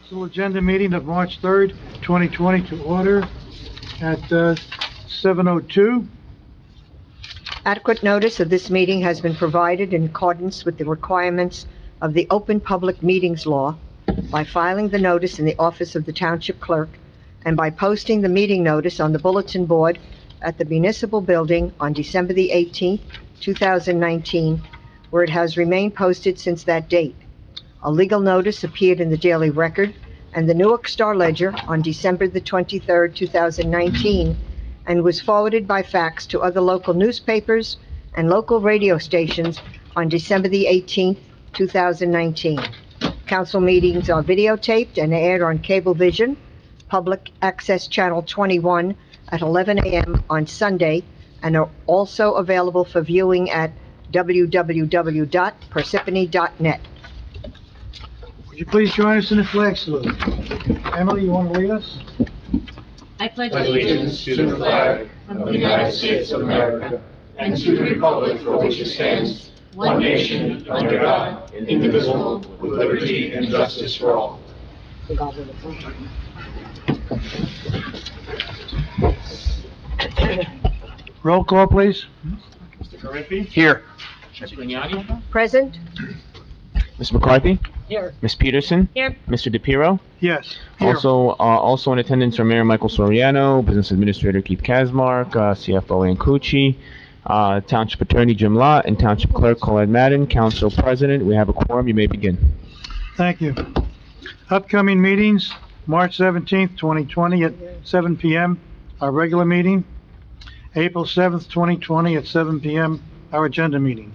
Council agenda meeting of March 3rd, 2020 to order at 7:02. Adequate notice of this meeting has been provided in accordance with the requirements of the Open Public Meetings Law by filing the notice in the office of the Township Clerk and by posting the meeting notice on the bulletin board at the municipal building on December the 18th, 2019, where it has remained posted since that date. A legal notice appeared in the Daily Record and the Newark Star Ledger on December the 23rd, 2019, and was forwarded by fax to other local newspapers and local radio stations on December the 18th, 2019. Council meetings are videotaped and aired on Cablevision, Public Access Channel 21 at 11 a.m. on Sunday, and are also available for viewing at www.parsippany.net. Would you please join us in the flag salute? Emily, you want to lead us? I pledge allegiance to the flag of the United States of America and to the republic for which it stands, one nation, under God, indivisible, with liberty and justice for all. Roll call, please. Mr. Carriffy? Here. Ms. Grignani? Present? Ms. McCarthy? Here. Ms. Peterson? Here. Mr. DePiero? Yes. Here. Also in attendance are Mayor Michael Soriano, Business Administrator Keith Kazmark, CFO Ann Cucci, Township Attorney Jim Lott, and Township Clerk Colette Madden. Council President, we have a quorum. You may begin. Thank you. Upcoming meetings, March 17th, 2020 at 7 p.m., our regular meeting. April 7th, 2020 at 7 p.m., our agenda meeting.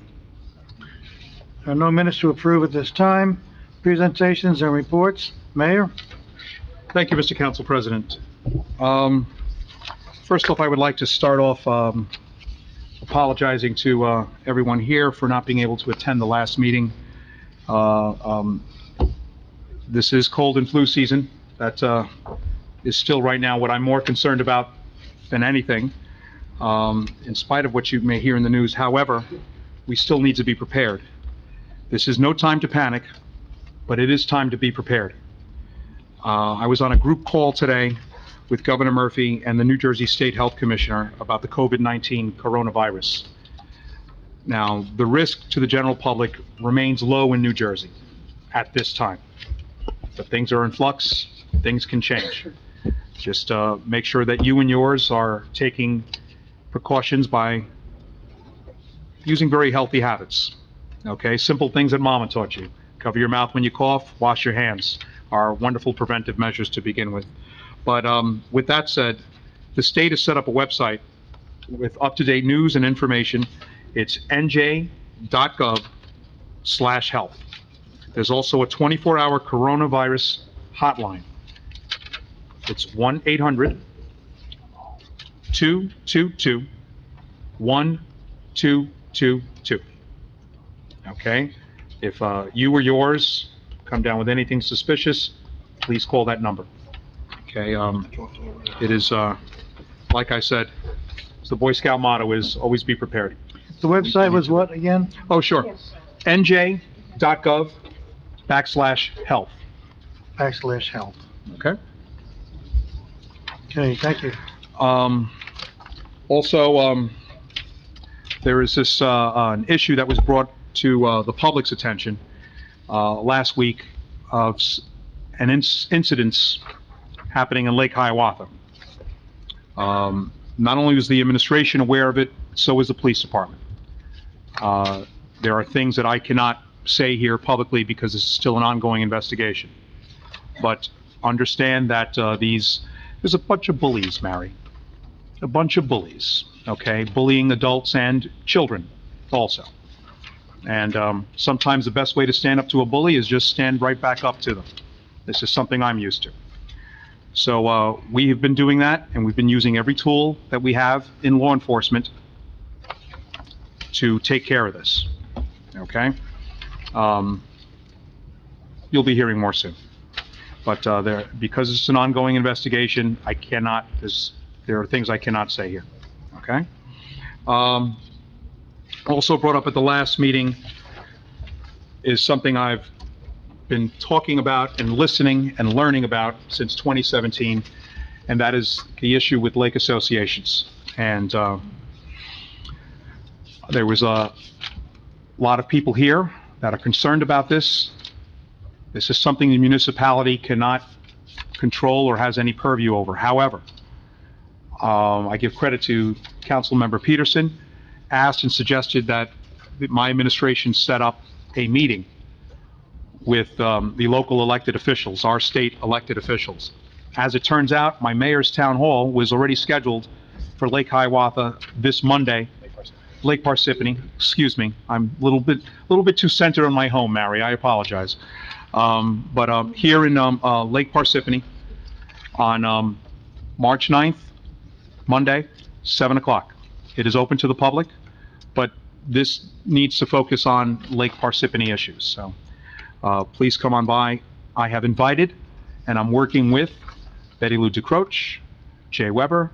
There are no minutes to approve at this time. Presentations and reports. Mayor? Thank you, Mr. Council President. First off, I would like to start off apologizing to everyone here for not being able to attend the last meeting. This is cold and flu season. That is still right now what I'm more concerned about than anything, in spite of what you may hear in the news. However, we still need to be prepared. This is no time to panic, but it is time to be prepared. I was on a group call today with Governor Murphy and the New Jersey State Health Commissioner about the COVID-19 coronavirus. Now, the risk to the general public remains low in New Jersey at this time, but things are in flux, things can change. Just make sure that you and yours are taking precautions by using very healthy habits. Okay, simple things that Mama taught you. Cover your mouth when you cough, wash your hands, are wonderful preventive measures to begin with. But with that said, the state has set up a website with up-to-date news and information. It's nj.gov/health. There's also a 24-hour coronavirus hotline. It's 1-800-222-1222. Okay? If you or yours come down with anything suspicious, please call that number. Okay? It is, like I said, the Boy Scout motto is always be prepared. The website was what again? Oh, sure. nj.gov/health. /health. Okay? Okay, thank you. Also, there is this an issue that was brought to the public's attention last week of an incidents happening in Lake Hiawatha. Not only was the administration aware of it, so was the police department. There are things that I cannot say here publicly because this is still an ongoing investigation. But understand that there's a bunch of bullies, Mary. A bunch of bullies, okay? Bullying adults and children also. And sometimes the best way to stand up to a bully is just stand right back up to them. This is something I'm used to. So we have been doing that, and we've been using every tool that we have in law enforcement to take care of this, okay? You'll be hearing more soon. But because it's an ongoing investigation, there are things I cannot say here, okay? Also brought up at the last meeting is something I've been talking about and listening and learning about since 2017, and that is the issue with lake associations. And there was a lot of people here that are concerned about this. This is something the municipality cannot control or has any purview over. However, I give credit to Councilmember Peterson, asked and suggested that my administration set up a meeting with the local elected officials, our state elected officials. As it turns out, my mayor's town hall was already scheduled for Lake Hiawatha this Monday. Lake Parsippany, excuse me. I'm a little bit too centered on my home, Mary. I apologize. But here in Lake Parsippany on March 9th, Monday, 7 o'clock. It is open to the public, but this needs to focus on Lake Parsippany issues. So please come on by. I have invited, and I'm working with Betty Lou DeCroce, Jay Weber,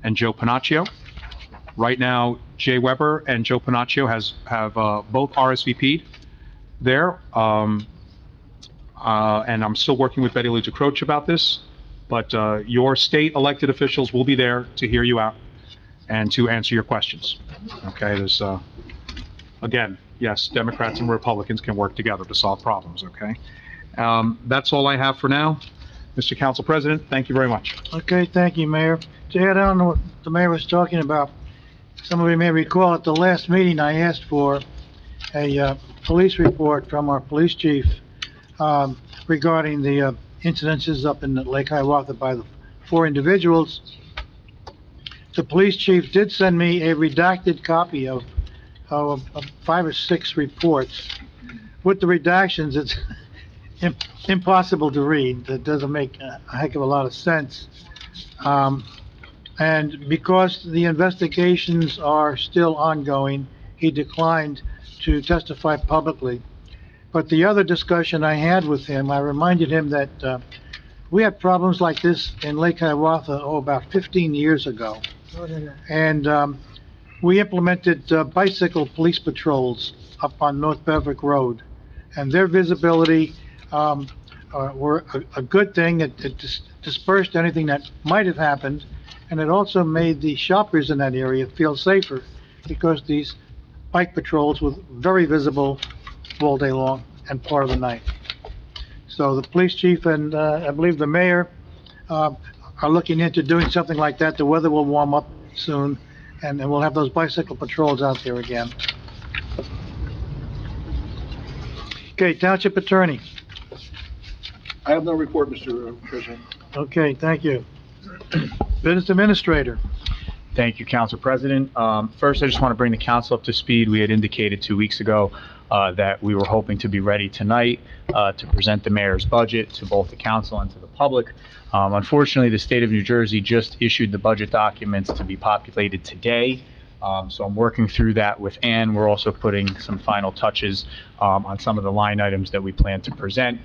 and Joe Panaccio. Right now, Jay Weber and Joe Panaccio have both RSVP'd there, and I'm still working with Betty Lou DeCroce about this. But your state elected officials will be there to hear you out and to answer your questions. Okay, there's, again, yes, Democrats and Republicans can work together to solve problems, okay? That's all I have for now. Mr. Council President, thank you very much. Okay, thank you, Mayor. To add on to what the mayor was talking about, some of you may recall at the last meeting, I asked for a police report from our police chief regarding the incidences up in Lake Hiawatha by the 4 individuals. The police chief did send me a redacted copy of 5 or 6 reports. With the redactions, it's impossible to read. That doesn't make a heck of a lot of sense. And because the investigations are still ongoing, he declined to testify publicly. But the other discussion I had with him, I reminded him that we had problems like this in Lake Hiawatha, about 15 years ago. And we implemented bicycle police patrols up on North Berwick Road. And their visibility were a good thing. It dispersed anything that might have happened. And it also made the shoppers in that area feel safer because these bike patrols were very visible all day long and part of the night. So the police chief and I believe the mayor are looking into doing something like that. The weather will warm up soon and we'll have those bicycle patrols out there again. Okay, Township Attorney. I have no report, Mr. President. Okay, thank you. Business Administrator. Thank you, Council President. First, I just want to bring the council up to speed. We had indicated 2 weeks ago that we were hoping to be ready tonight to present the mayor's budget to both the council and to the public. Unfortunately, the state of New Jersey just issued the budget documents to be populated today. So I'm working through that with Ann. We're also putting some final touches on some of the line items that we plan to present.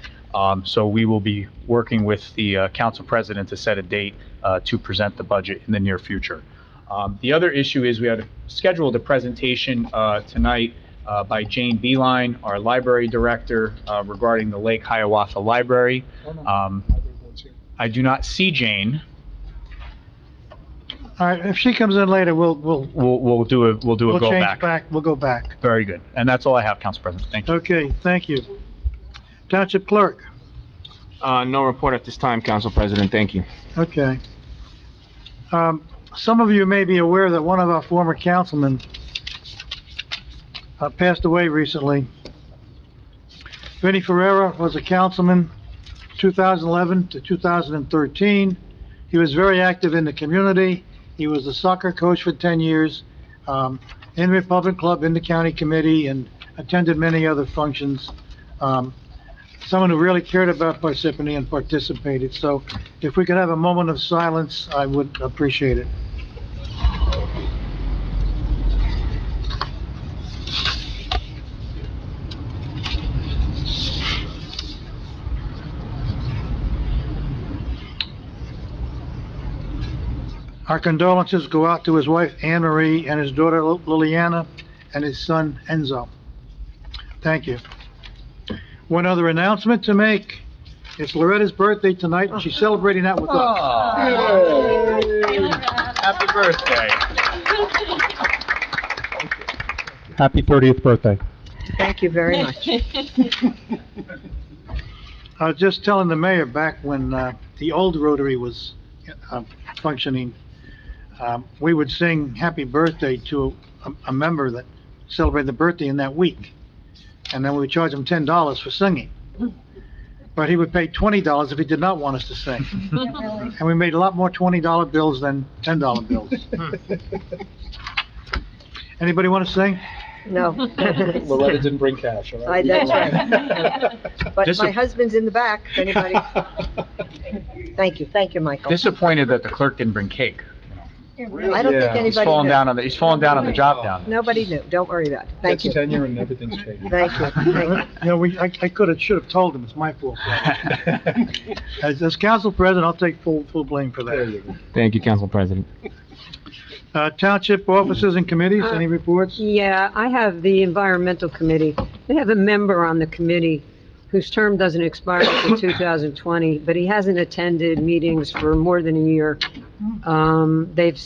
So we will be working with the council president to set a date to present the budget in the near future. The other issue is we had scheduled a presentation tonight by Jane Beeline, our library director, regarding the Lake Hiawatha Library. I do not see Jane. All right, if she comes in later, we'll do a go change back. We'll go back. Very good. And that's all I have, Council President. Thank you. Okay, thank you. Township Clerk. No report at this time, Council President. Thank you. Okay. Some of you may be aware that one of our former councilmen passed away recently. Vinnie Ferreira was a councilman 2011 to 2013. He was very active in the community. He was a soccer coach for 10 years, in Republic Club, in the county committee, and attended many other functions. Someone who really cared about Parsippany and participated. So if we could have a moment of silence, I would appreciate it. Our condolences go out to his wife Anne Marie and his daughter Liliana and his son Enzo. Thank you. One other announcement to make. It's Loretta's birthday tonight, and she's celebrating that with us. Happy birthday. Happy 30th birthday. Thank you very much. I was just telling the mayor back when the old Rotary was functioning, we would sing happy birthday to a member that celebrated the birthday in that week. And then we would charge him $10 for singing. But he would pay $20 if he did not want us to sing. And we made a lot more $20 bills than $10 bills. Anybody want to sing? No. Loretta didn't bring cash, all right? That's right. But my husband's in the back, if anybody. Thank you, Michael. Disappointed that the clerk didn't bring cake. I don't think He's anybody falling knew. down on the, he's falling down on the job down there. Nobody knew. Don't worry about it. Thank you. Tenure and everything's changed. Thank you. Thank you. You know, I should have told him, it's my fault. As council president, I'll take full blame for There that. you go. Thank you, Council President. Township officers and committees, any reports? Yeah, I have the Environmental Committee. They have a member on the committee whose term doesn't expire until 2020, but he hasn't attended meetings for more than a year. They've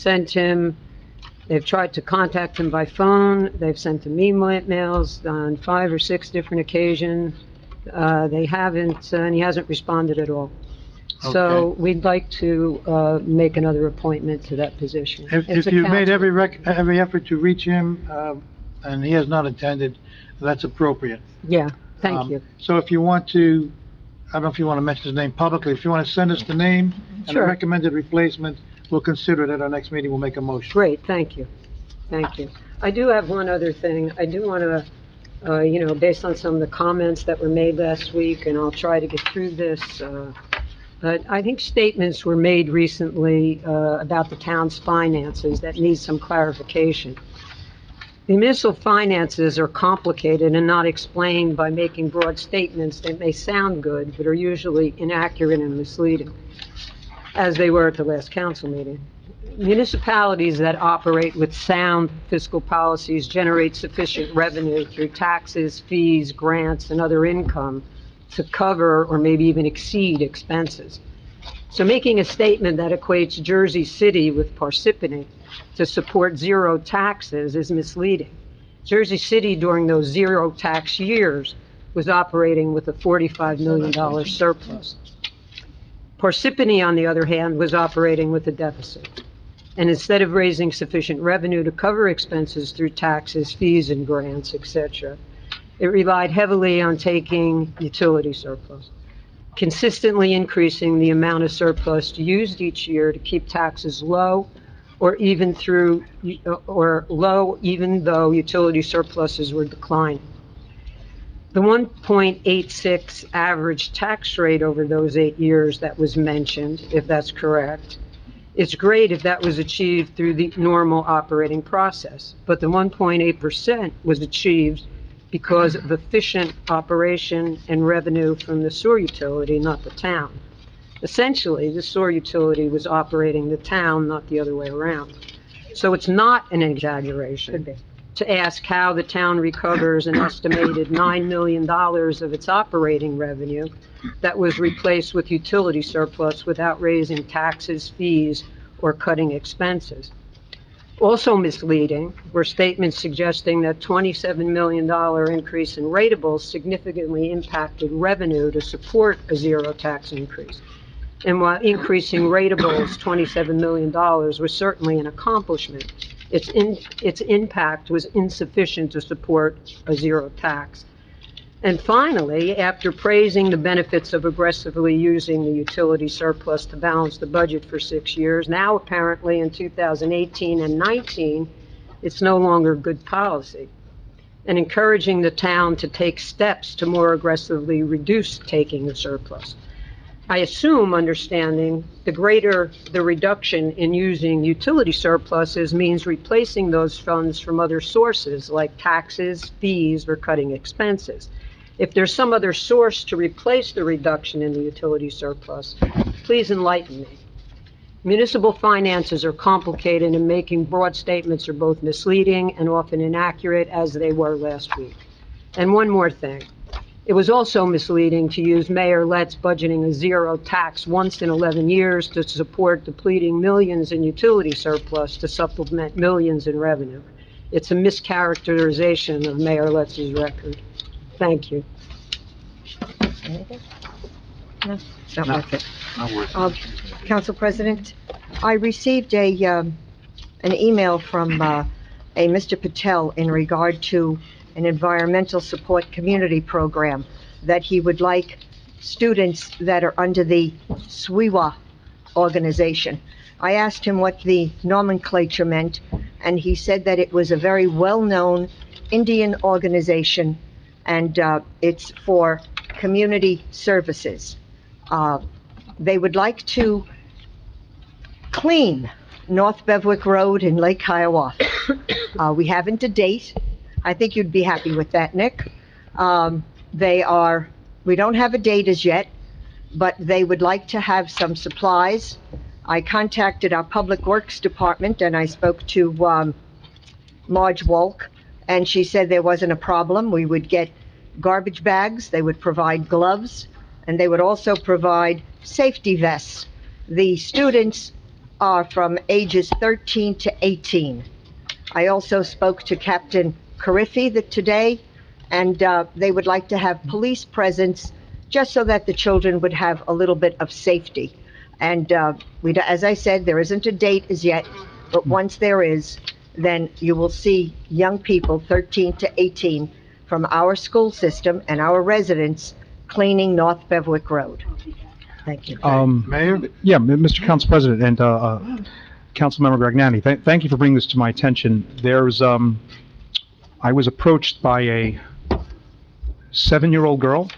tried to contact him by phone, they've sent him emails on 5 or 6 different occasions. They haven't, and he hasn't responded at all. So we'd like to make another appointment to that position. If you've made every effort to reach him, and he has not attended, that's appropriate. Yeah, thank you. So if you want to, I don't know if you want to mention his name publicly, if you want to send us the name and a Sure. recommended replacement, we'll consider it at our next meeting, we'll make a motion. Great, thank you. Thank you. I do have one other thing. I do want to, based on some of the comments that were made last week, and I'll try to get through this, but I think statements were made recently about the town's finances that need some clarification. The municipal finances are complicated and not explained by making broad statements that may sound good, but are usually inaccurate and misleading, as they were at the last council meeting. Municipalities that operate with sound fiscal policies generate sufficient revenue through taxes, fees, grants, and other income to cover or maybe even exceed expenses. So making a statement that equates Jersey City with Parsippany to support zero taxes is misleading. Jersey City during those zero tax years was operating with a $45 million surplus. Parsippany, on the other hand, was operating with a deficit. And instead of raising sufficient revenue to cover expenses through taxes, fees, and grants, etc., it relied heavily on taking utility surplus, consistently increasing the amount of surplus used each year to keep taxes low, or even though utility surpluses were declining. The 1.86 average tax rate over those 8 years that was mentioned, if that's correct, it's great if that was achieved through the normal operating process, but the 1.8% was achieved because of efficient operation and revenue from the sewer utility, not the town. Essentially, the sewer utility was operating the town, not the other way around. So it's not an exaggeration to ask how the town recovers an estimated $9 million of its operating revenue that was replaced with utility surplus without raising taxes, fees, or cutting expenses. Also misleading were statements suggesting that $27 million increase in rateables significantly impacted revenue to support a zero tax increase. And while increasing rateables $27 million was certainly an accomplishment, its impact was insufficient to support a zero tax. And finally, after praising the benefits of aggressively using the utility surplus to balance the budget for 6 years, now apparently in 2018 and 19, it's no longer good policy, and encouraging the town to take steps to more aggressively reduce taking the surplus. I assume, understanding, the greater the reduction in using utility surpluses means replacing those funds from other sources like taxes, fees, or cutting expenses. If there's some other source to replace the reduction in the utility surplus, please enlighten me. Municipal finances are complicated, and making broad statements are both misleading and often inaccurate, as they were last week. And one more thing. It was also misleading to use Mayor Lett's budgeting a zero tax once in 11 years to support depleting millions in utility surplus to supplement millions in revenue. It's a mischaracterization of Mayor Lett's record. Thank you. Anything? No, not worth it. Council President, I received an email from a Mr. Patel in regard to an environmental support community program that he would like students that are under the SWIWA organization. I asked him what the nomenclature meant, and he said that it was a very well-known Indian organization, and it's for community services. They would like to clean North Berwick Road in Lake Hiawatha. We haven't a date. I think you'd be happy with that, Nick. We don't have a date as yet, but they would like to have some supplies. I contacted our Public Works Department and I spoke to Marge Wolk, and she said there wasn't a problem. We would get garbage bags, they would provide gloves, and they would also provide safety vests. The students are from ages 13 to 18. I also spoke to Captain Carriffy today, and they would like to have police presence just so that the children would have a little bit of safety. And as I said, there isn't a date as yet, but once there is, then you will see young people 13 to 18 from our school system and our residents cleaning North Berwick Road. Thank you. Mayor? Yeah, Mr. Council President and Councilmember Gragnani, thank you for bringing this to my attention. I was approached by a 7-year-old girl,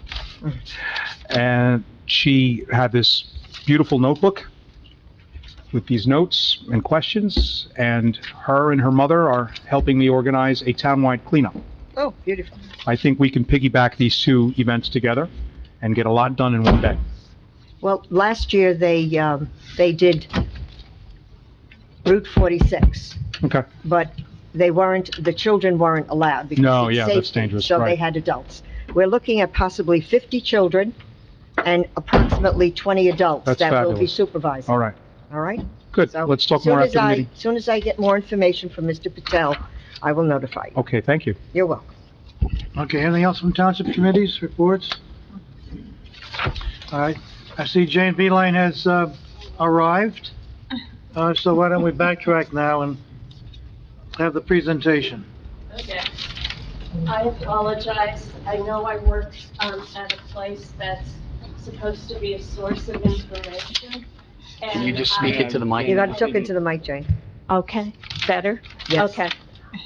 and she had this beautiful notebook with these notes and questions, and her and her mother are helping me organize a townwide cleanup. Oh, beautiful. I think we can piggyback these two events together and get a lot done in one day. Well, last year they did Route 46, Okay. but the children weren't allowed because No, it's yeah, that's safety, dangerous, so they right. had adults. We're looking at possibly 50 children and approximately 20 adults That's that will be fabulous. supervised. All right. All right? Good. So, Let's talk more after the meeting. As soon as I get more information from Mr. Patel, I will notify you. Okay, thank you. You're welcome. Okay, anything else from township committees, reports? All right, I see Jane Beeline has arrived, so why don't we backtrack now and have the presentation? Okay. I apologize. I know I work at a place that's supposed to be a source of information. Can you just speak into the mic? You got to talk into the mic, Jane. Okay, better? Yes. Okay.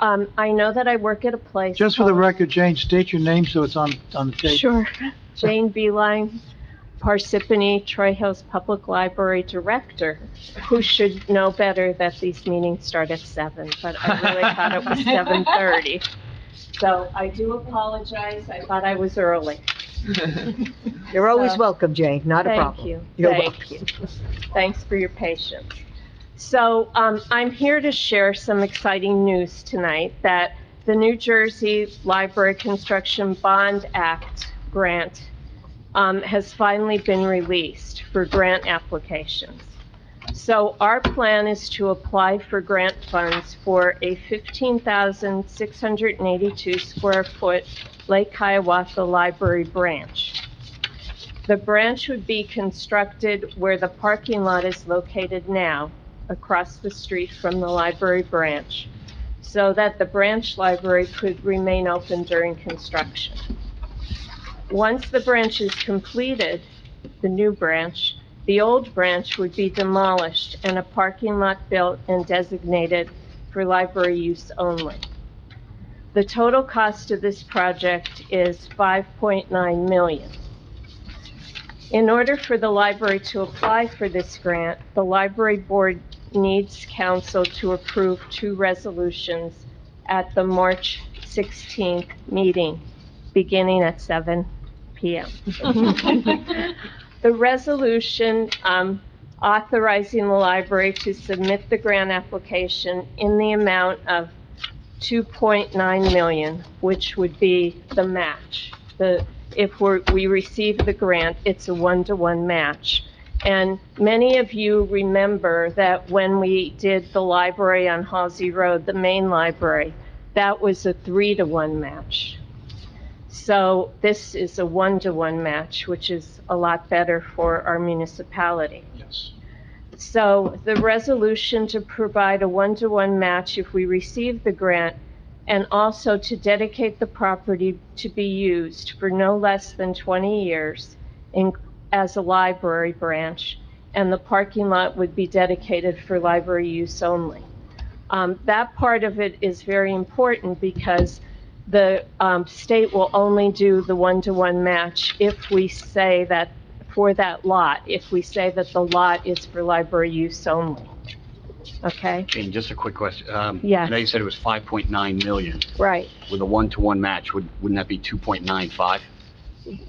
I know that I work at a place. Just for the called- record, Jane, state your name so it's on the tape. Sure. Jane Beeline, Parsippany, Troy Hills Public Library Director, who should know better that these meetings start at 7, but I really thought it was 7:30. So I do apologize. I thought I was early. You're always welcome, Jane, not a problem. Thank you. You're Thanks. welcome. Thanks for your patience. So, I'm here to share some exciting news tonight that the New Jersey Library Construction Bond Act grant has finally been released for grant applications. So our plan is to apply for grant funds for a 15,682 square foot Lake Hiawatha Library branch. The branch would be constructed where the parking lot is located now, across the street from the library branch, so that the branch library could remain open during construction. Once the branch is completed, the new branch, the old branch would be demolished and a parking lot built and designated for library use only. The total cost of this project is $5.9 million. In order for the library to apply for this grant, the library board needs council to approve 2 resolutions at the March 16th meeting, beginning at 7 p.m. The resolution authorizing the library to submit the grant application in the amount of $2.9 million, which would be the match. if we receive the grant, it's a one-to-one match. And many of you remember that when we did the library on Halsey Road, the main library, that was a 3-to-1 match. So this is a 1-to-1 match, which is a lot better for our municipality. Yes. So the resolution to provide a 1-to-1 match if we receive the grant, and also to dedicate the property to be used for no less than 20 years as a library branch, and the parking lot would be dedicated for library use only. That part of it is very important because the state will only do the 1-to-1 match if we say that, for that lot, if we say that the lot is for library use only. Okay? Jane, just a quick question. Yeah. I know you said it was 5.9 million. Right, With a 1-to-1 match, wouldn't that be 2.95?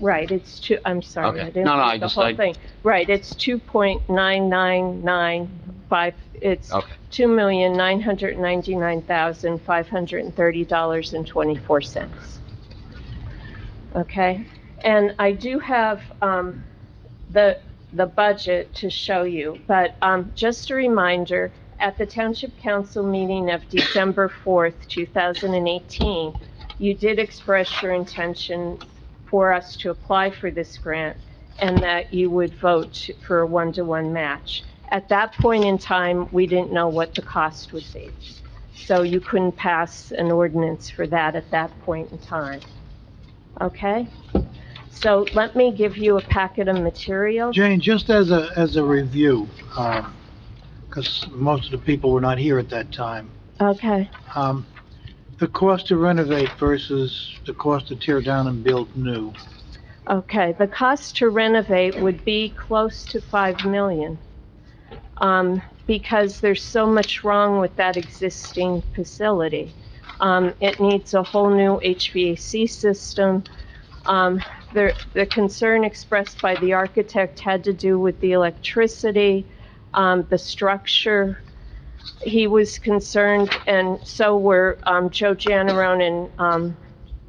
right, it's two, I'm sorry, Okay. I didn't No, no, read the whole thing. Right, it's 2.9995, it's Okay. $2,999,530.24. Okay, and I do have, the budget to show you, but, just a reminder, at the Township Council meeting of December 4th, 2018, you did express your intention for us to apply for this grant, and that you would vote for a 1-to-1 match. At that point in time, we didn't know what the cost would be. So you couldn't pass an ordinance for that at that point in time. Okay? So let me give you a packet of materials. Jane, just as a review, because most of the people were not here at that time, Okay. the cost to renovate versus the cost to tear down and build new. Okay, the cost to renovate would be close to 5 million, because there's so much wrong with that existing facility. It needs a whole new HVAC system. The concern expressed by the architect had to do with the electricity, the structure. He was concerned, and so were Joe Janarone and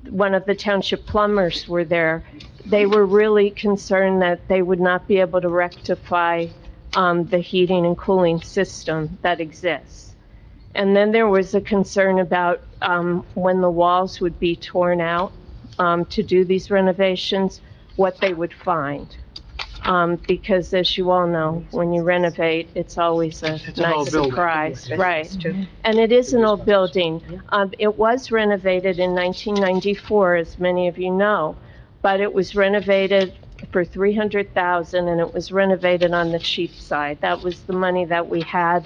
one of the township plumbers were there. They were really concerned that they would not be able to rectify the heating and cooling system that exists. And then there was a concern about when the walls would be torn out to do these renovations, what they would find. Because as you all know, when you renovate, it's always a It's an old nice building. surprise, right? And it is an old building. It was renovated in 1994, as many of you know, but it was renovated for $300,000, and it was renovated on the cheap side. That was the money that we had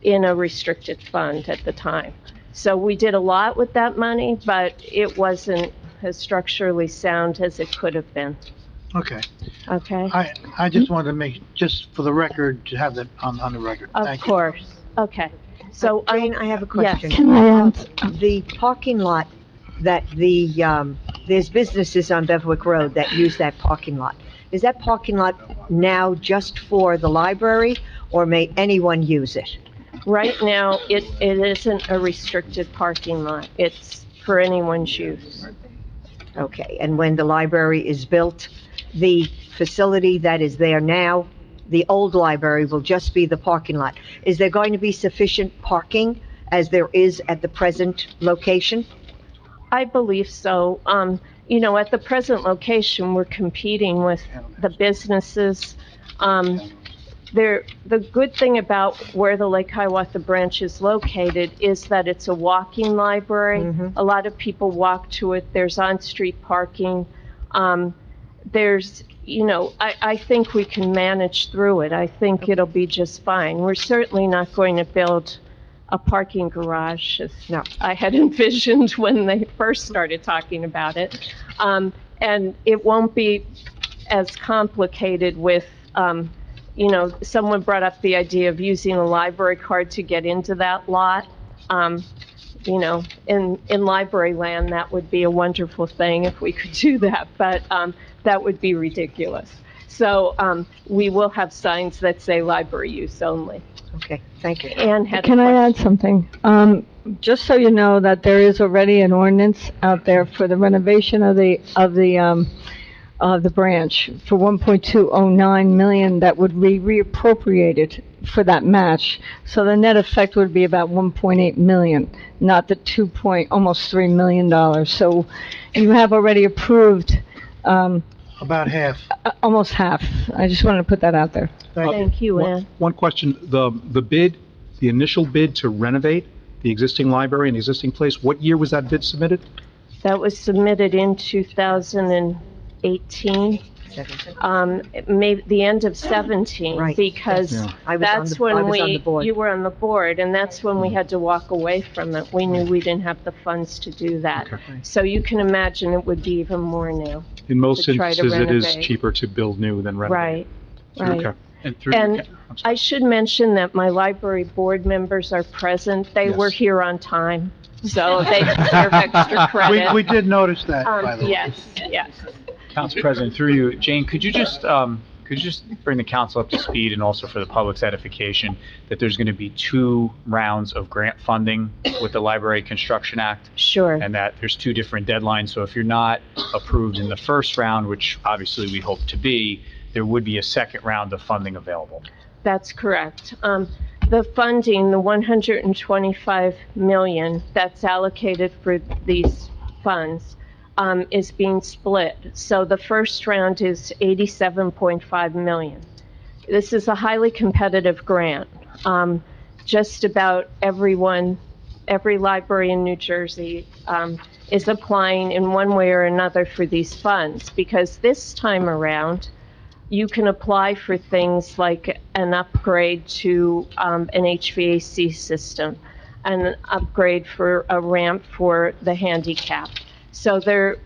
in a restricted fund at the time. So we did a lot with that money, but it wasn't as structurally sound as it could have been. Okay. Okay? I just wanted to make, just for the record, to have that on the record. Of Thank you. course. Okay. So, Jane, I have a question. Yes. Can I The parking lot that there's businesses on Berwick Road that use that parking lot. Is that parking lot now just for the library, or may anyone use it? Right now, it isn't a restricted parking lot. It's for anyone's use. Okay, and when the library is built, the facility that is there now, the old library, will just be the parking lot. Is there going to be sufficient parking as there is at the present location? I believe so. You know, at the present location, we're competing with the businesses. The good thing about where the Lake Hiawatha branch is located is that it's a walking library. Mhm. A lot of people walk to it. There's on-street parking. I think we can manage through it. I think it'll be just fine. We're certainly not going to build a parking garage, as No. I had envisioned when they first started talking about it. And it won't be as complicated with, someone brought up the idea of using a library card to get into that lot. In library land, that would be a wonderful thing if we could do that, but that would be ridiculous. So we will have signs that say library use only. Okay, thank you. Ann had a Can I question. add something? just so you know that there is already an ordinance out there for the renovation of the branch for 1.209 million that would be reappropriated for that match. So the net effect would be about 1.8 million, not the almost $3 million. So you have already approved, About half. almost half. I just wanted to put that out there. Thank you, Ann. One question, the bid, the initial bid to renovate the existing library and the existing place, what year was that bid submitted? That was submitted in 2018, maybe the end of 17, Right. because Yeah. that's I when was on the board. you were on the board, and that's when we had to walk away from it. We knew we didn't have the funds to do that. Okay. So you can imagine it would be even more now. In most To try to instances, it is renovate. cheaper to build new than renovate. Right, Okay. right. And through, And I'm sorry. I should mention that my library board members are present. They were Yes. here on time, so they deserve extra credit. We did notice that, by the way. Yes, yes. Council President, through you, Jane, could you just bring the council up to speed and also for the public's edification, that there's going to be 2 rounds of grant funding with the Library Construction Act, Sure. and that there's 2 different deadlines, so if you're not approved in the first round, which obviously we hope to be, there would be a second round of funding available. That's correct. The funding, the 125 million that's allocated for these funds, is being split. So the first round is 87.5 million. This is a highly competitive grant. Just about every library in New Jersey, is applying in one way or another for these funds, because this time around, you can apply for things like an upgrade to an HVAC system, an upgrade for a ramp for the handicapped. So they're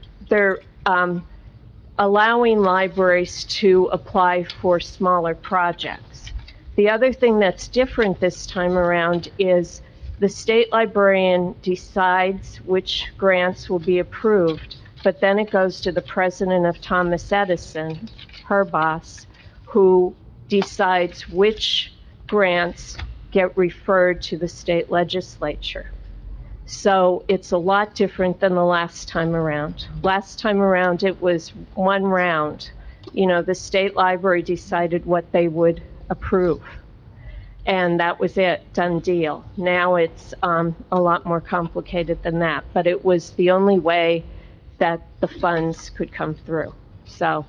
allowing libraries to apply for smaller projects. The other thing that's different this time around is the state librarian decides which grants will be approved, but then it goes to the president of Thomas Edison, her boss, who decides which grants get referred to the state legislature. So it's a lot different than the last time around. Last time around, it was one round. The state library decided what they would approve. And that was it, done deal. Now it's a lot more complicated than that, but it was the only way that the funds could come through. So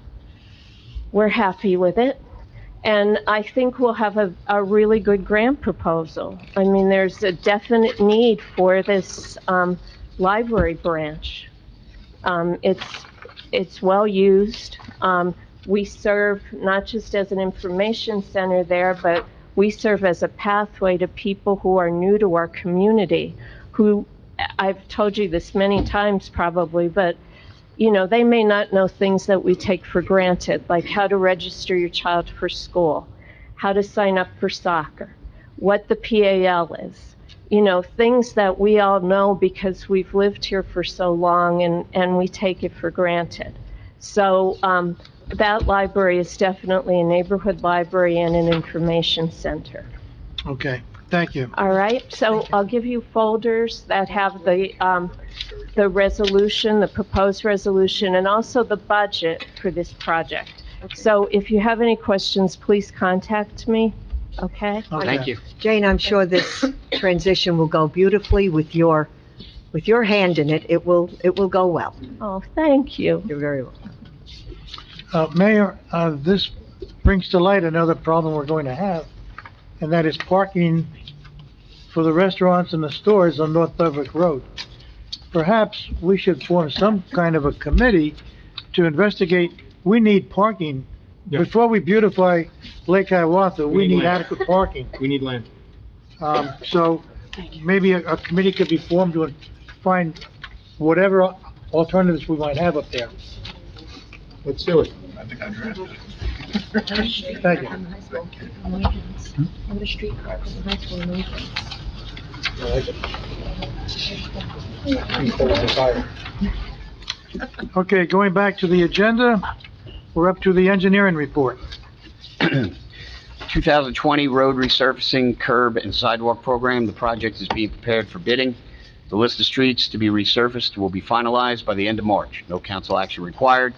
we're happy with it. And I think we'll have a really good grant proposal. I mean, there's a definite need for this library branch. It's well used. We serve not just as an information center there, but we serve as a pathway to people who are new to our community, who, I've told you this many times probably, but they may not know things that we take for granted, like how to register your child for school, how to sign up for soccer, what the PAL is, things that we all know because we've lived here for so long and we take it for granted. So that library is definitely a neighborhood library and an information center. Okay, thank you. All right, so I'll give you folders that have the resolution, the proposed resolution, and also the budget for this project. So if you have any questions, please contact me, okay? Thank you. Jane, I'm sure this transition will go beautifully with your hand in it. It will go well. Oh, thank you. You're very welcome. Mayor, this brings to light another problem we're going to have, and that is parking for the restaurants and the stores on North Berwick Road. Perhaps we should form some kind of a committee to investigate. We need parking. Yeah. Before we beautify Lake Hiawatha, we need land. adequate parking. We need land. So maybe a committee could be formed to find whatever alternatives we might have up there. Let's do it. I think I drafted it. Thank you. Okay, going back to the agenda, we're up to the engineering report. 2020 Road Resurfacing Curb and Sidewalk Program. The project is being prepared for bidding. The list of streets to be resurfaced will be finalized by the end of March. No council action required.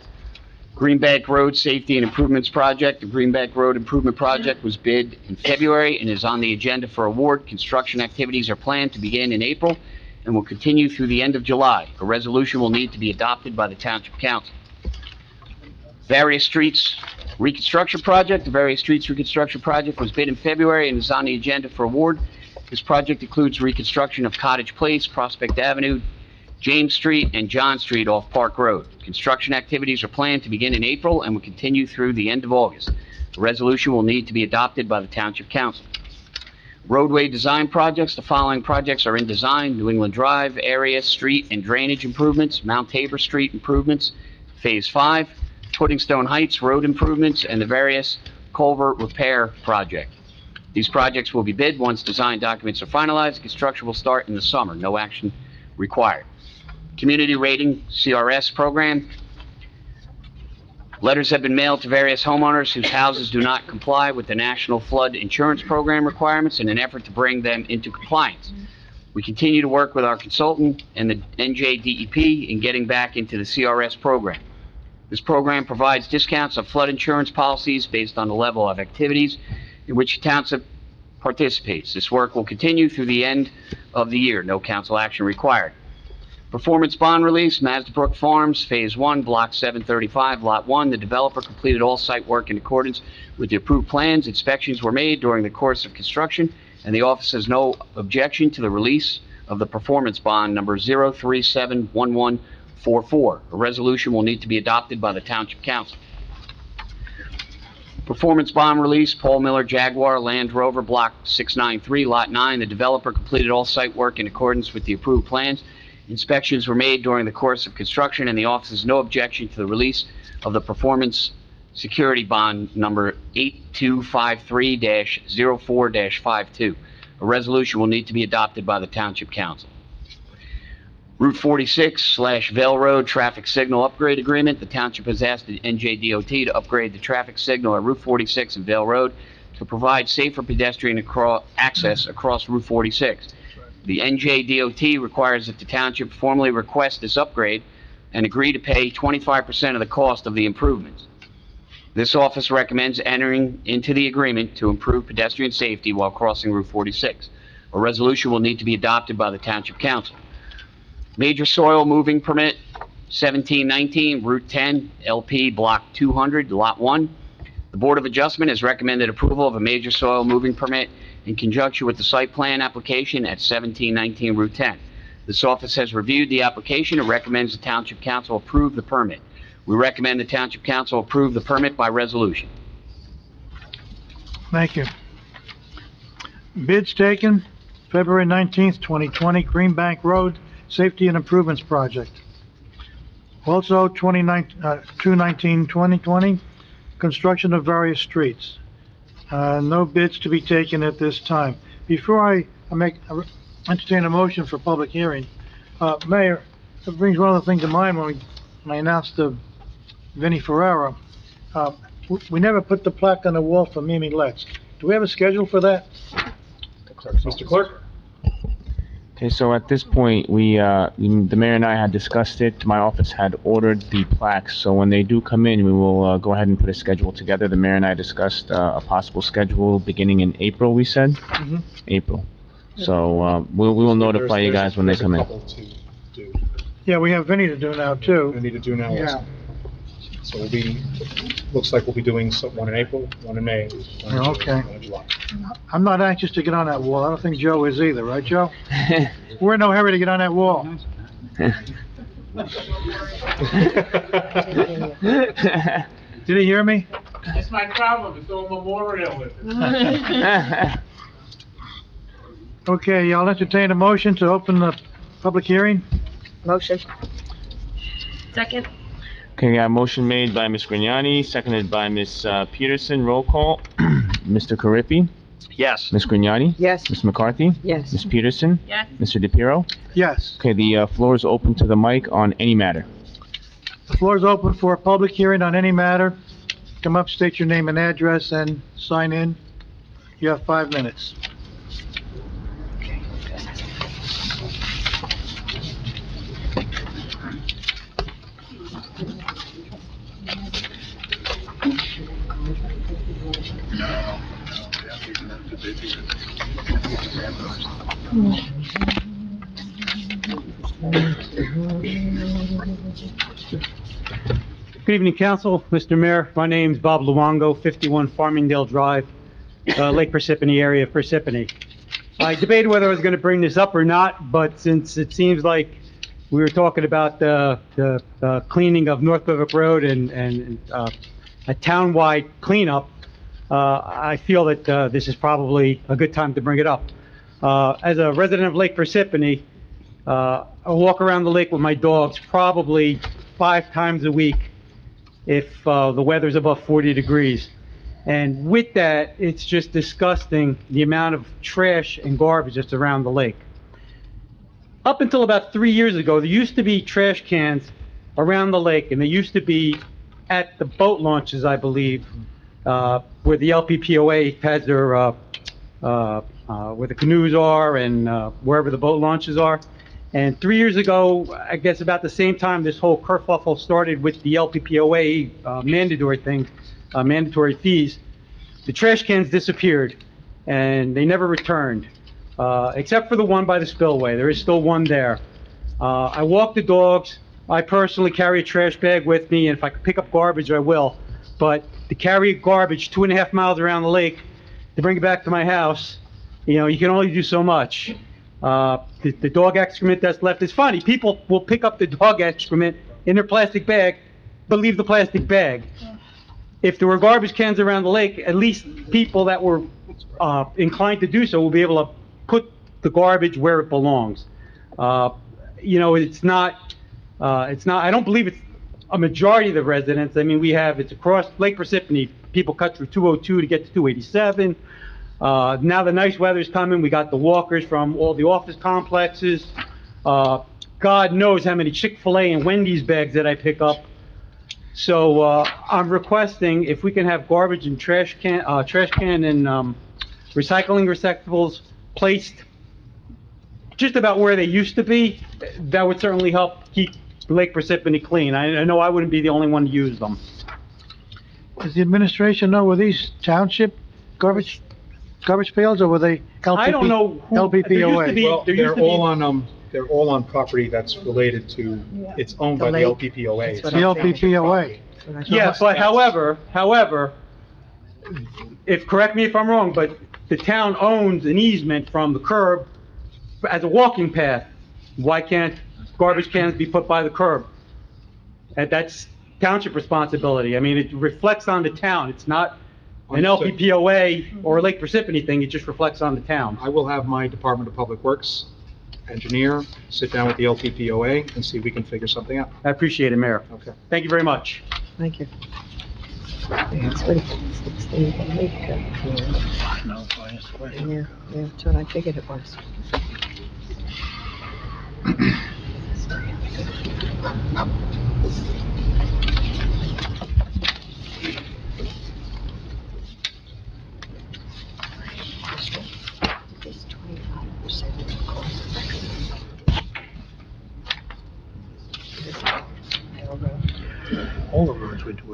Greenbank Road Safety and Improvements Project. The Greenbank Road Improvement Project was bid in February and is on the agenda for award. Construction activities are planned to begin in April and will continue through the end of July. A resolution will need to be adopted by the Township Council. Various Streets Reconstruction Project. The Various Streets Reconstruction Project was bid in February and is on the agenda for award. This project includes reconstruction of Cottage Place, Prospect Avenue, James Street, and John Street off Park Road. Construction activities are planned to begin in April and will continue through the end of August. A resolution will need to be adopted by the Township Council. Roadway design projects. The following projects are in design: New England Drive area street and drainage improvements, Mount Tabor Street improvements, Phase 5, Puddingstone Heights road improvements, and the various culvert repair project. These projects will be bid once design documents are finalized. Construction will start in the summer. No action required. Community Rating CRS Program. Letters have been mailed to various homeowners whose houses do not comply with the National Flood Insurance Program requirements in an effort to bring them into compliance. We continue to work with our consultant and the NJDEP in getting back into the CRS program. This program provides discounts on flood insurance policies based on the level of activities in which the township participates. This work will continue through the end of the year. No council action required. Performance bond release, Mazda Brook Farms, Phase 1, Block 735, Lot 1. The developer completed all site work in accordance with the approved plans. Inspections were made during the course of construction, and the office has no objection to the release of the performance bond number 0371144. A resolution will need to be adopted by the Township Council. Performance bond release, Paul Miller Jaguar Land Rover, Block 693, Lot 9. The developer completed all site work in accordance with the approved plans. Inspections were made during the course of construction, and the office has no objection to the release of the performance security bond number 8253-04-52. A resolution will need to be adopted by the Township Council. Route 46/Vale Road Traffic Signal Upgrade Agreement. The Township has asked the NJDOT to upgrade the traffic signal at Route 46 and Vale Road to provide safer pedestrian access across Route 46. The NJDOT requires that the Township formally request this upgrade and agree to pay 25% of the cost of the improvements. This office recommends entering into the agreement to improve pedestrian safety while crossing Route 46. A resolution will need to be adopted by the Township Council. Major soil moving permit, 1719, Route 10, LP Block 200, Lot 1. The Board of Adjustment has recommended approval of a major soil moving permit in conjunction with the site plan application at 1719 Route 10. This office has reviewed the application and recommends the Township Council approve the permit. We recommend the Township Council approve the permit by resolution. Thank you. Bids taken, February 19th, 2020, Greenbank Road Safety and Improvements Project. Also, 2/19/2020, construction of various streets. No bids to be taken at this time. Before I entertain a motion for public hearing, Mayor, it brings one other thing to mind when I announced Vinnie Ferraro. We never put the plaque on the wall for Mimi Letts. Do we have a schedule for that? Mr. Clerk? Okay, so at this point, the mayor and I had discussed it. My office had ordered the plaques, so when they do come in, we will go ahead and put a schedule together. The mayor and I discussed a possible schedule beginning in April, we said? Mm-hmm. April. So we will notify you guys when they come in. Yeah, we have Vinnie to do now, too. We need to do now Yeah. also. So looks like we'll be doing one in April, one in May, one in June, Okay. one in July. I'm not anxious to get on that wall. I don't think Joe is either, right, Joe? We're in no hurry to get on that wall. Did he hear me? That's my problem, it's all memorial with it. Okay, I'll entertain a motion to open the public hearing. Motion. Second? Okay, got a motion made by Ms. Grignani, seconded by Ms. Peterson. Roll call. Mr. Carriffy? Yes. Ms. Grignani? Yes. Ms. McCarthy? Yes. Ms. Peterson? Yes. Mr. DePiero? Yes. Okay, the floor is open to the mic on any matter. The floor is open for a public hearing on any matter. Come up, state your name and address, and sign in. You have 5 minutes. Good evening, council. Mr. Mayor, my name's Bob Luongo, 51 Farmingdale Drive, Lake Parsippany area of Parsippany. I debated whether I was going to bring this up or not, but since it seems like we were talking about the cleaning of North Berwick Road and a town-wide cleanup, I feel that this is probably a good time to bring it up. As a resident of Lake Parsippany, I walk around the lake with my dogs probably 5 times a week if the weather's above 40 degrees. And with that, it's just disgusting the amount of trash and garbage that's around the lake. Up until about 3 years ago, there used to be trash cans around the lake, and they used to be at the boat launches, I believe, where the LPPOA has their, where the canoes are and wherever the boat launches are. And 3 years ago, I guess about the same time this whole kerfuffle started with the LPPOA mandatory thing, mandatory fees, the trash cans disappeared and they never returned, except for the one by the spillway. There is still one there. I walk the dogs. I personally carry a trash bag with me, and if I can pick up garbage, I will. But to carry garbage 2.5 miles around the lake to bring it back to my house, you know, you can only do so much. The dog excrement that's left is funny. People will pick up the dog excrement in their plastic bag, but leave the plastic bag. If there were garbage cans around the lake, at least people that were inclined to do so will be able to put the garbage where it belongs. You know, it's not, I don't believe it's a majority of the residents. I mean, it's across Lake Parsippany. People cut through 202 to get to 287. Now the nice weather's coming. We got the walkers from all the office complexes. God knows how many Chick-fil-A and Wendy's bags that I pick up. So, I'm requesting if we can have garbage and trash can and recycling receptacles placed just about where they used to be. That would certainly help keep Lake Parsippany clean. I know I wouldn't be the only one to use them. Does the administration know, were these township garbage pails, or were they I don't know who, LPPOA? Well, they're all on property that's related to, it's owned by the LPPOA. The LPPOA. Yeah, but however, correct me if I'm wrong, but the town owns an easement from the curb as a walking path. Why can't garbage cans be put by the curb? And that's township responsibility. I mean, it reflects on the town. It's not an LPPOA or a Lake Parsippany thing. It just reflects on the town. I will have my Department of Public Works engineer sit down with the LPPOA and see if we can figure something out. I appreciate it, Mayor. Okay. Thank you very much. Thank you. That's what it's the lake. Yeah, that's what I figured it was.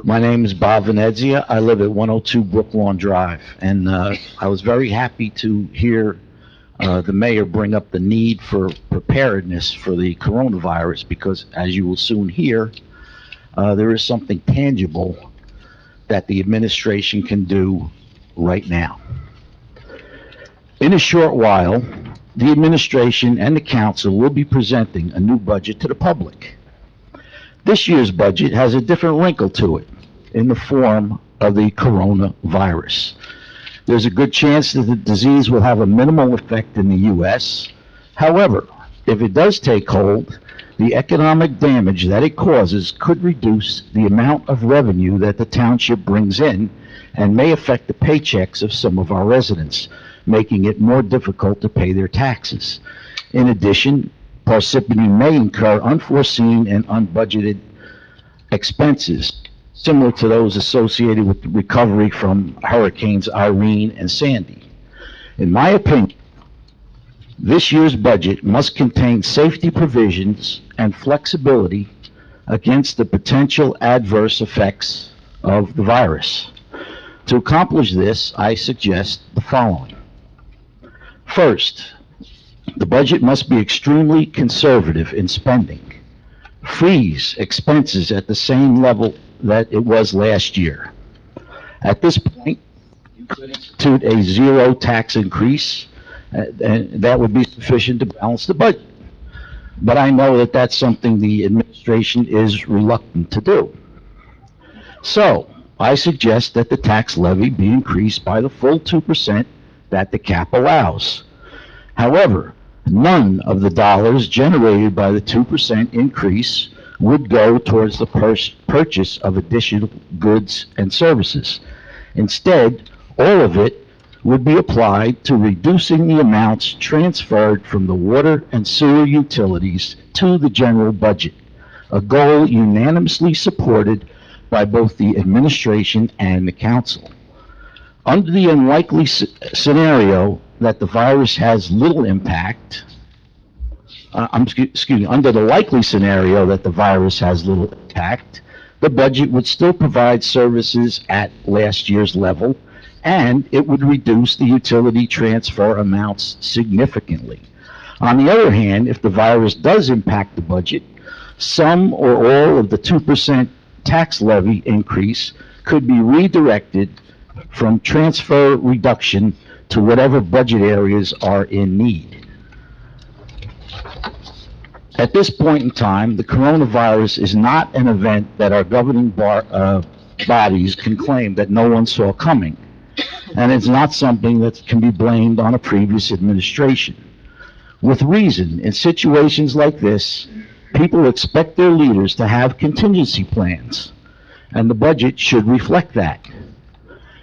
My name is Bob Venezia. I live at 102 Brooklawn Drive, and I was very happy to hear the mayor bring up the need for preparedness for the coronavirus, because as you will soon hear, there is something tangible that the administration can do right now. In a short while, the administration and the council will be presenting a new budget to the public. This year's budget has a different wrinkle to it in the form of the coronavirus. There's a good chance that the disease will have a minimal effect in the U.S. However, if it does take hold, the economic damage that it causes could reduce the amount of revenue that the township brings in and may affect the paychecks of some of our residents, making it more difficult to pay their taxes. In addition, Parsippany may incur unforeseen and unbudgeted expenses, similar to those associated with the recovery from Hurricanes Irene and Sandy. In my opinion, this year's budget must contain safety provisions and flexibility against the potential adverse effects of the virus. To accomplish this, I suggest the following. First, the budget must be extremely conservative in spending. Freeze expenses at the same level that it was last year. At this point, you could institute a zero tax increase, and that would be sufficient to balance the budget. But I know that that's something the administration is reluctant to do. So, I suggest that the tax levy be increased by the full 2% that the cap allows. However, none of the dollars generated by the 2% increase would go towards the purchase of additional goods and services. Instead, all of it would be applied to reducing the amounts transferred from the water and sewer utilities to the general budget, a goal unanimously supported by both the administration and the council. Under the unlikely scenario that the virus has little impact, under the likely scenario that the virus has little impact, the budget would still provide services at last year's level, and it would reduce the utility transfer amounts significantly. On the other hand, if the virus does impact the budget, some or all of the 2% tax levy increase could be redirected from transfer reduction to whatever budget areas are in need. At this point in time, the coronavirus is not an event that our governing bodies can claim that no one saw coming, and it's not something that can be blamed on a previous administration. With reason, in situations like this, people expect their leaders to have contingency plans, and the budget should reflect that.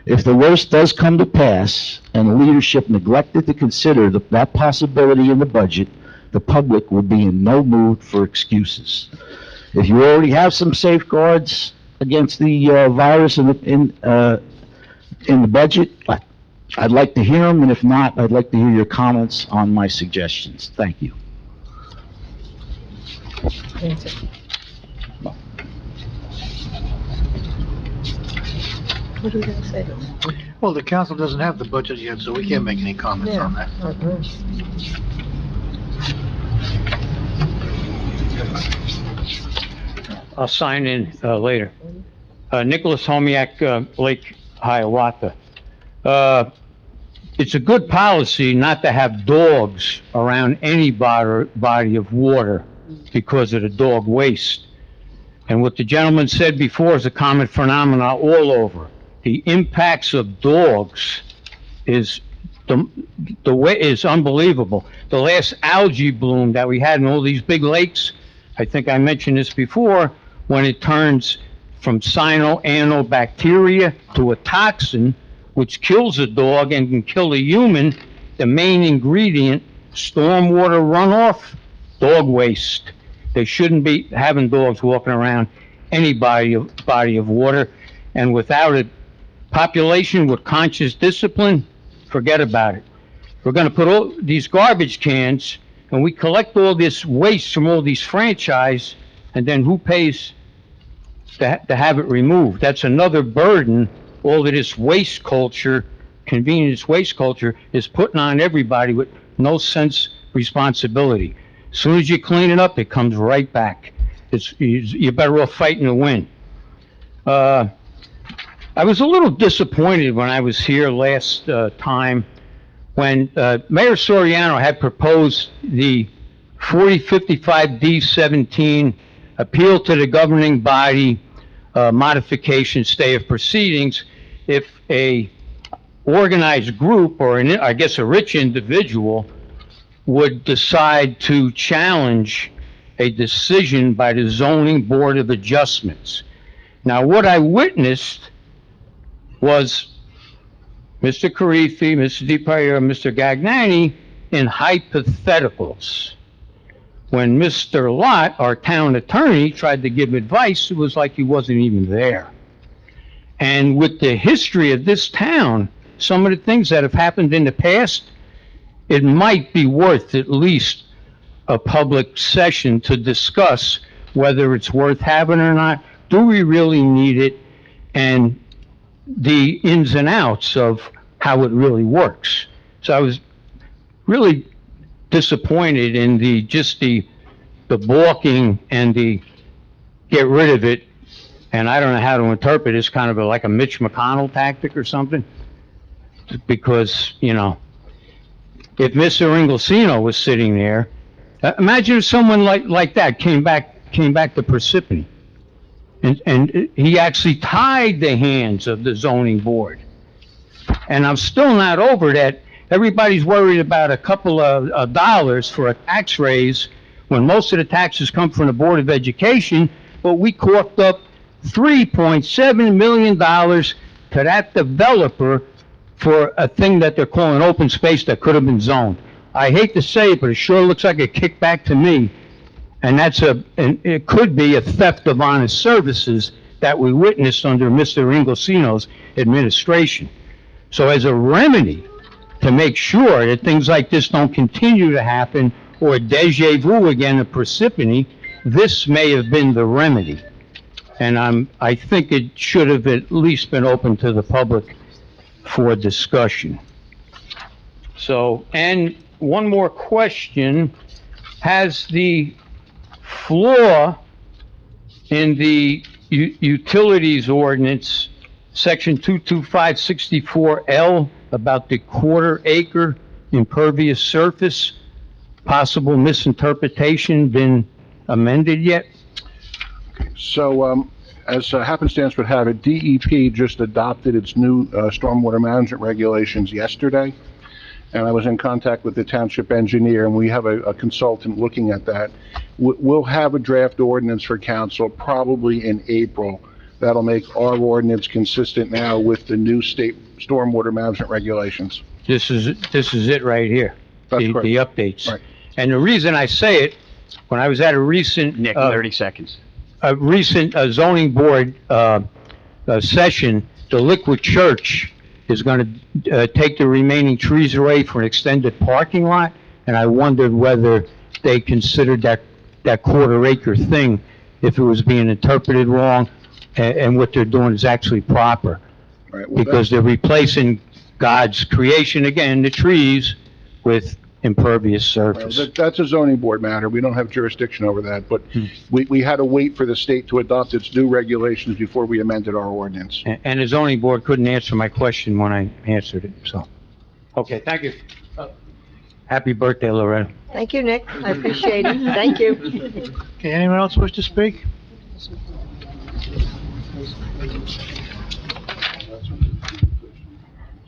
If the worst does come to pass, and the leadership neglected to consider that possibility in the budget, the public will be in no mood for excuses. If you already have some safeguards against the virus in the budget, I'd like to hear them, and if not, I'd like to hear your comments on my suggestions. Thank you. What are you gonna say? Well, the council doesn't have the budget yet, so we can't make any comments on that. I'll sign in later. Nicholas Homiak, Lake Hiawatha. It's a good policy not to have dogs around any body of water because of the dog waste. And what the gentleman said before is a common phenomenon all over. The impacts of dogs is the way is unbelievable. The last algae bloom that we had in all these big lakes, I think I mentioned this before, when it turns from cyanobacteria to a toxin, which kills a dog and can kill a human, the main ingredient, stormwater runoff, dog waste. They shouldn't be having dogs walking around any body of water, and without a population with conscious discipline, forget about it. We're going to put all these garbage cans, and we collect all this waste from all these franchise, and then who pays to have it removed? That's another burden. All of this waste culture, convenience waste culture, is putting on everybody with no sense of responsibility. As soon as you clean it up, it comes right back. You're better off fighting to win. I was a little disappointed when I was here last time when Mayor Soriano had proposed the 4055D17 appeal to the governing body modification stay of proceedings if a organized group or I guess a rich individual would decide to challenge a decision by the Zoning Board of Adjustments. Now, what I witnessed was Mr. Carifi, Mr. DiPaio, Mr. Gagnani in hypotheticals. When Mr. Lott, our town attorney, tried to give advice, it was like he wasn't even there. And with the history of this town, some of the things that have happened in the past, it might be worth at least a public session to discuss whether it's worth having or not. Do we really need it? And the ins and outs of how it really works. So I was really disappointed in the balking and the get rid of it. And I don't know how to interpret it. It's kind of like a Mitch McConnell tactic or something. Because, you know, if Mr. Inglesino was sitting there, imagine if someone like that came back to Parsippany. And he actually tied the hands of the zoning board. And I'm still not over that. Everybody's worried about a couple of dollars for a tax raise when most of the taxes come from the Board of Education, but we coughed up $3.7 million to that developer for a thing that they're calling open space that could have been zoned. I hate to say it, but it sure looks like a kickback to me. And it could be a theft of honest services that we witnessed under Mr. Inglesino's administration. So as a remedy to make sure that things like this don't continue to happen or deja vu again at Parsippany, this may have been the remedy. And I think it should have at least been open to the public for discussion. So, and one more question. Has the flaw in the utilities ordinance, section 22564L, about the quarter-acre impervious surface, possible misinterpretation, been amended yet? So, as happenstance would have it, DEP just adopted its new stormwater management regulations yesterday, and I was in contact with the township engineer, and we have a consultant looking at that. We'll have a draft ordinance for council probably in April. That'll make our ordinance consistent now with the new state stormwater management regulations. This is it right here. That's the correct. updates. Right. And the reason I say it, when I was at a recent... Nick, 30 seconds. A recent zoning board session, the Liquid Church is going to take the remaining trees away for an extended parking lot, and I wondered whether they considered that quarter-acre thing, if it was being interpreted wrong, and what they're doing is actually proper. Right, well, Because they're replacing God's creation, again, the trees, with impervious surface. That's a zoning board matter. We don't have jurisdiction over that, but we had to wait for the state to adopt its new regulations before we amended our ordinance. And the zoning board couldn't answer my question when I answered it, so. Okay, thank you. Happy birthday, Loretta. Thank you, Nick. I appreciate it. Thank you. Okay, anyone else wish to speak?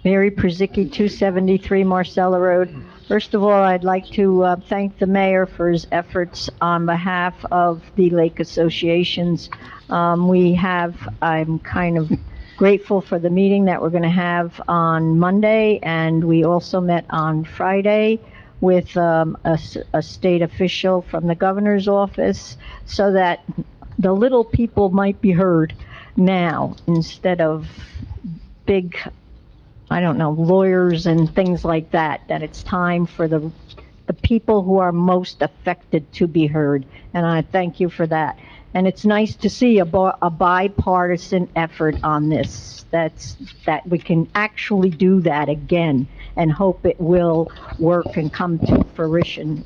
Mary Przicki, 273 Marcella Road. First of all, I'd like to thank the mayor for his efforts on behalf of the lake associations. I'm kind of grateful for the meeting that we're going to have on Monday, and we also met on Friday with a state official from the governor's office so that the little people might be heard now instead of big, I don't know, lawyers and things like that it's time for the people who are most affected to be heard. And I thank you for that. And it's nice to see a bipartisan effort on this, that we can actually do that again and hope it will work and come to fruition.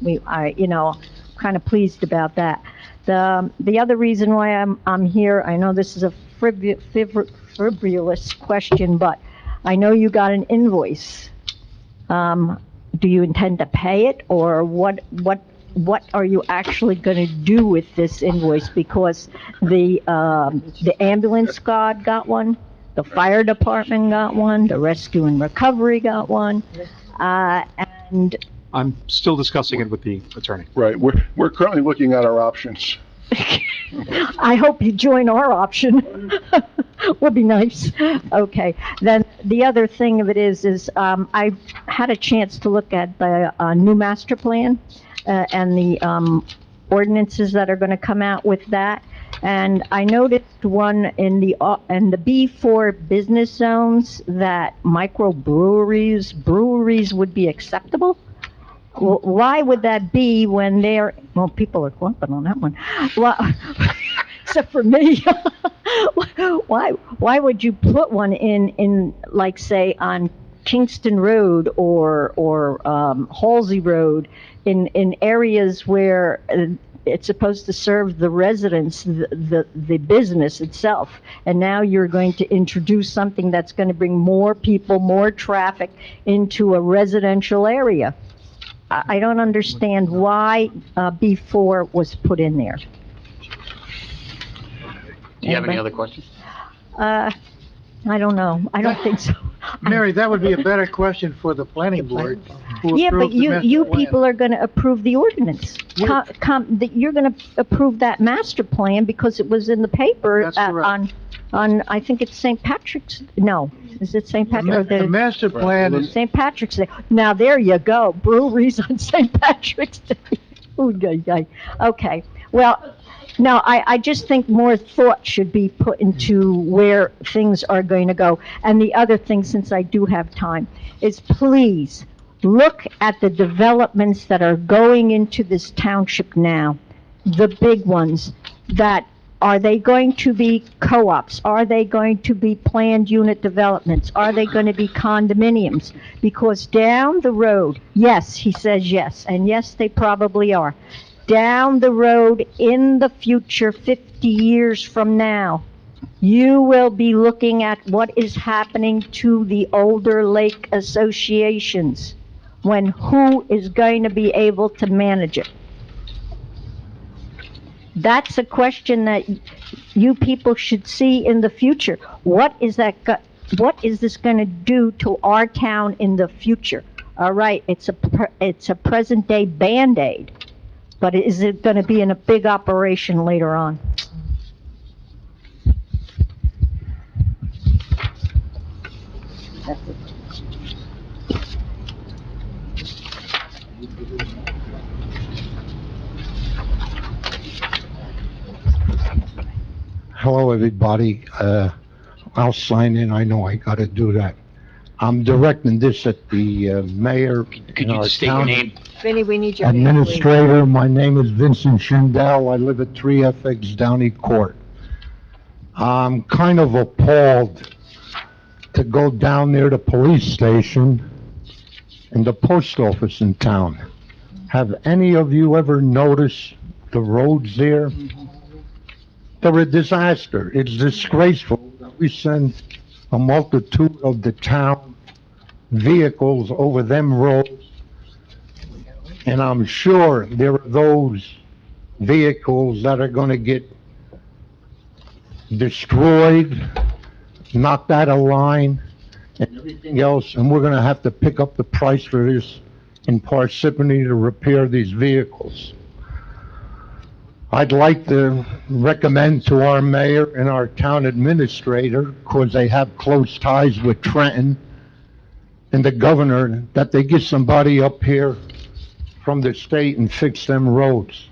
Kind of pleased about that. The other reason why I'm here, I know this is a frivolous question, but I know you got an invoice. Do you intend to pay it, or what are you actually going to do with this invoice? Because the ambulance squad got one, the fire department got one, the rescue and recovery got one, and I'm still discussing it with the attorney. Right, we're currently looking at our options. I hope you join our option. Would be nice. Okay. Then the other thing of it is I had a chance to look at the new master plan and the ordinances that are going to come out with that. And I noticed one in the B4 business zones that breweries would be acceptable. Why would that be when they're, well, people are clumping on that one. Well, except for me. Why would you put one in like, say, on Kingston Road or Halsey Road in areas where it's supposed to serve the residents, the business itself, and now you're going to introduce something that's going to bring more people, more traffic into a residential area? I don't understand why B4 was put in there. Do you have any other questions? I don't know. I don't think so. Mary, that would be a better question for the planning board. who Yeah, but approved the master you plan. people are going to approve the ordinance. You're going to approve that master plan because it was in the paper That's correct. on, I think it's St. Patrick's, no, is it St. Patrick? The master plan is, St. Patrick's Day. Now, there you go, breweries on St. Patrick's Day. Ooh, yay, yay. Okay, well, no, I just think more thought should be put into where things are going to go. And the other thing, since I do have time, is please look at the developments that are going into this township now, the big ones. That are they going to be co-ops? Are they going to be planned unit developments? Are they going to be condominiums? Because down the road, yes, he says yes, and yes, they probably are. Down the road in the future, 50 years from now, you will be looking at what is happening to the older lake associations, when who is going to be able to manage it? That's a question that you people should see in the future. What is this going to do to our town in the future? All right, it's a present day Band-Aid, but is it going to be in a big operation later on? That's it. Hello, everybody. I'll sign in. I know I gotta do that. I'm directing this at the mayor. Could you just state your name? Vinnie, we need your name, please. Administrator, my name is Vincent Schindel. I live at 3FX Downey Court. I'm kind of appalled to go down near the police station and the post office in town. Have any of you ever noticed the roads there? They're a disaster. It's disgraceful that we send a multitude of the town vehicles over them roads. And I'm sure there are those vehicles that are gonna get destroyed, knocked out of line, and everything else, and we're gonna have to pick up the price for this in Parsippany to repair these vehicles. I'd like to recommend to our mayor and our town administrator, because they have close ties with Trenton and the governor, that they get somebody up here from the state and fix them roads.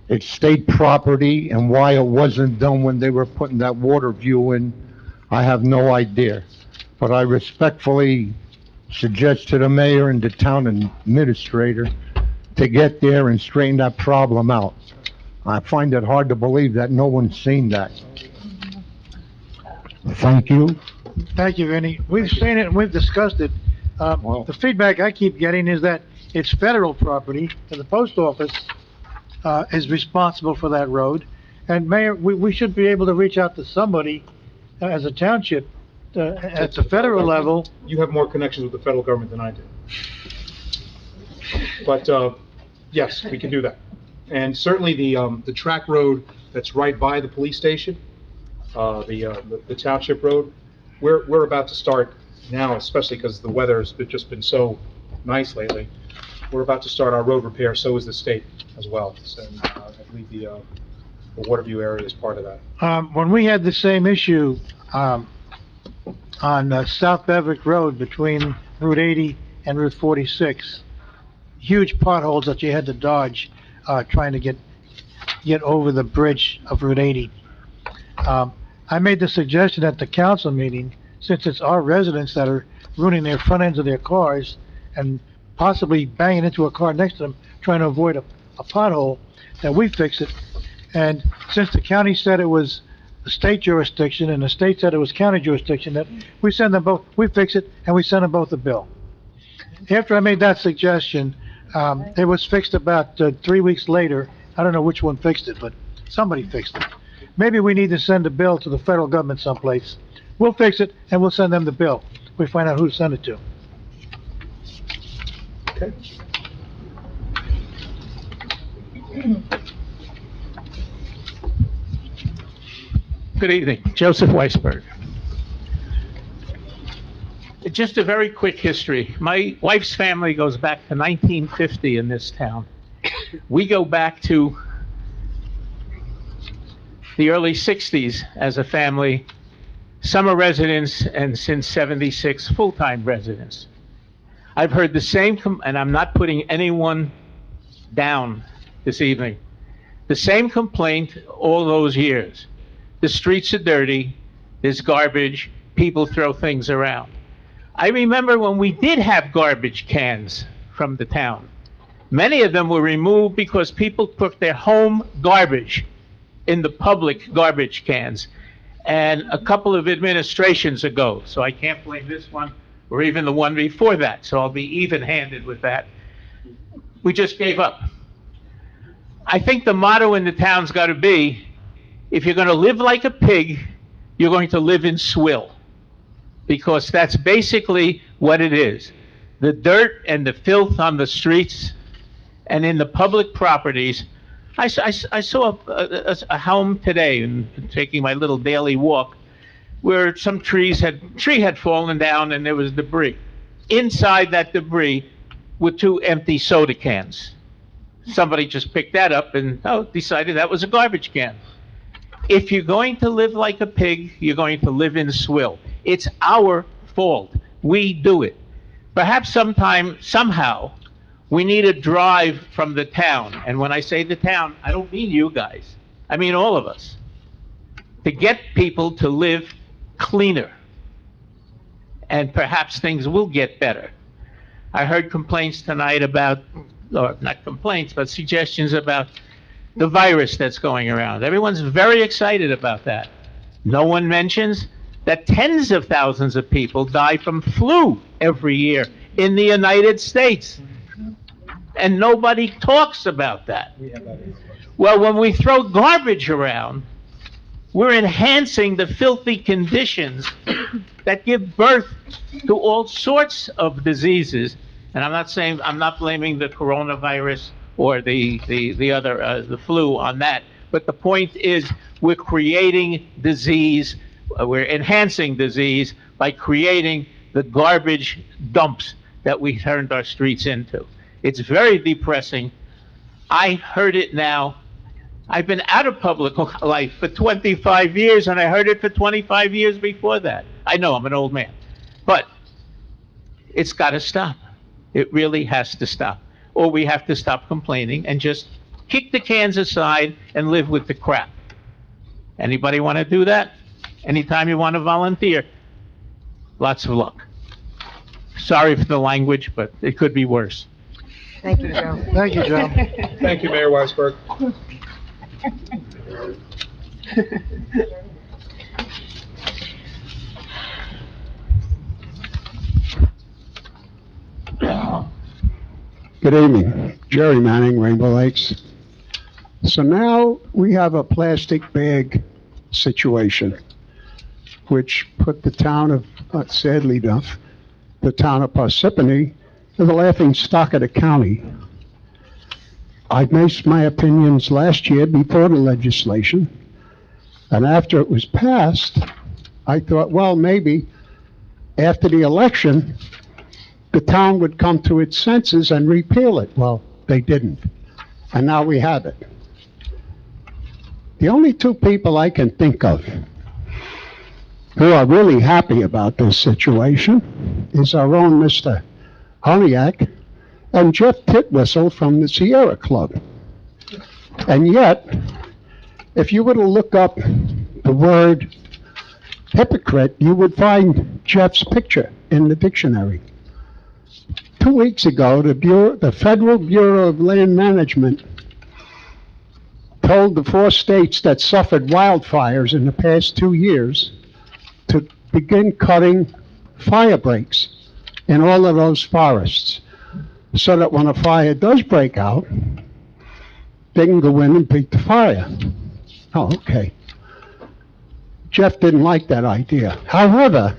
It's state property, and why it wasn't done when they were putting that water view in, I have no idea. But I respectfully suggest to the mayor and the town administrator to get there and straighten that problem out. I find it hard to believe that no one's seen that. Thank you. Thank you, Vinnie. We've seen it and we've discussed it. The feedback I keep getting is that it's federal property, and the post office is responsible for that road. And Mayor, we should be able to reach out to somebody as a township at the federal level. You have more connections with the federal government than I do. But, yes, we can do that. And certainly the track road that's right by the police station, the Township Road, we're about to start now, especially because the weather's just been so nice lately. We're about to start our road repair, so is the state as well. So, I believe the Waterview area is part of that. When we had the same issue on South Berwick Road between Route 80 and Route 46, huge potholes that you had to dodge trying to get get over the bridge of Route 80. I made the suggestion at the council meeting, since it's our residents that are ruining their front ends of their cars and possibly banging into a car next to them, trying to avoid a pothole, that we fix it. And since the county said it was the state jurisdiction and the state said it was county jurisdiction, that we send them both, we fix it and we send them both a bill. After I made that suggestion, it was fixed about 3 weeks later. I don't know which one fixed it, but somebody fixed it. Maybe we need to send a bill to the federal government someplace. We'll fix it and we'll send them the bill. We find out who to send it to. Okay. Good evening, Joseph Weisberg. Just a very quick history. My wife's family goes back to 1950 in this town. We go back to the early 60s as a family, summer residents, and since 76, full-time residents. I've heard the same, and I'm not putting anyone down this evening, the same complaint all those years. The streets are dirty, there's garbage, people throw things around. I remember when we did have garbage cans from the town. Many of them were removed because people put their home garbage in the public garbage cans. And a couple of administrations ago, so I can't blame this one or even the one before that, so I'll be even-handed with that. We just gave up. I think the motto in the town's got to be, if you're going to live like a pig, you're going to live in swill. Because that's basically what it is. The dirt and the filth on the streets and in the public properties. I saw a home today, and taking my little daily walk, where some tree had fallen down and there was debris. Inside that debris were 2 empty soda cans. Somebody just picked that up and decided that was a garbage can. If you're going to live like a pig, you're going to live in swill. It's our fault. We do it. Perhaps somehow, we need a drive from the town. And when I say the town, I don't mean you guys. I mean all of us. To get people to live cleaner. And perhaps things will get better. I heard complaints tonight about, or not complaints, but suggestions about the virus that's going around. Everyone's very excited about that. No one mentions that tens of thousands of people die from flu every year in the United States. And nobody talks about that. Well, when we throw garbage around, we're enhancing the filthy conditions that give birth to all sorts of diseases. And I'm not blaming the coronavirus or the flu on that. But the point is, we're creating disease, we're enhancing disease by creating the garbage dumps that we turned our streets into. It's very depressing. I heard it now. I've been out of public life for 25 years, and I heard it for 25 years before that. I know I'm an old man, but it's got to stop. It really has to stop. Or we have to stop complaining and just kick the cans aside and live with the crap. Anybody want to do that? Anytime you want to volunteer, lots of luck. Sorry for the language, but it could be worse. Thank you, Joe. Thank you, Joe. Thank you, Mayor Weisberg. Good evening. Jerry Manning, Rainbow Lakes. So now we have a plastic bag situation, which put the town of, sadly enough, the town of Parsippany to the laughing stock of the county. I based my opinions last year before the legislation, and after it was passed, I thought, well, maybe after the election, the town would come to its senses and repeal it. Well, they didn't, and now we have it. The only 2 people I can think of who are really happy about this situation is our own Mr. Honiak and Jeff Titwhistle from the Sierra Club. And yet, if you were to look up the word hypocrite, you would find Jeff's picture in the dictionary. 2 weeks ago, the Federal Bureau of Land Management told the 4 states that suffered wildfires in the past 2 years to begin cutting fire breaks in all of those forests, so that when a fire does break out, they can go in and beat the fire. Oh, okay. Jeff didn't like that idea. However,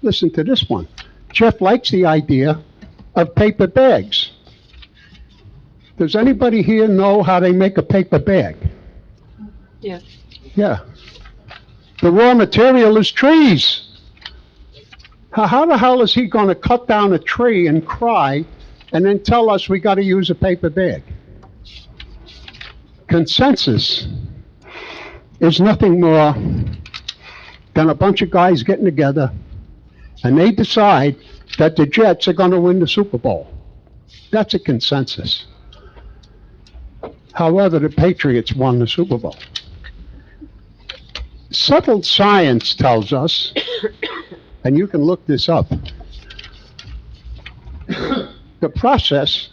listen to this one. Jeff likes the idea of paper bags. Does anybody here know how they make a paper bag? Yeah. Yeah. The raw material is trees. How the hell is he going to cut down a tree and cry and then tell us we got to use a paper bag? Consensus is nothing more than a bunch of guys getting together and they decide that the Jets are going to win the Super Bowl. That's a consensus. However, the Patriots won the Super Bowl. Settled science tells us, and you can look this up, the process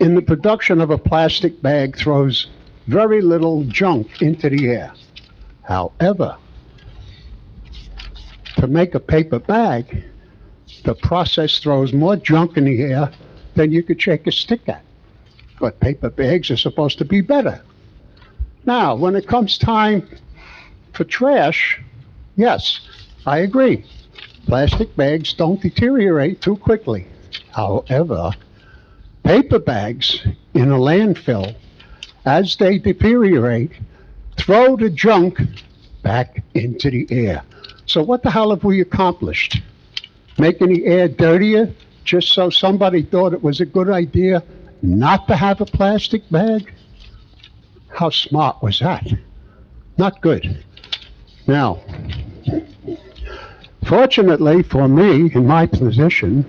in the production of a plastic bag throws very little junk into the air. However, to make a paper bag, the process throws more junk in the air than you could shake a stick at. But paper bags are supposed to be better. Now, when it comes time for trash, yes, I agree. Plastic bags don't deteriorate too quickly. However, paper bags in a landfill, as they deteriorate, throw the junk back into the air. So what the hell have we accomplished? Making the air dirtier just so somebody thought it was a good idea not to have a plastic bag? How smart was that? Not good. Now, fortunately for me, in my position,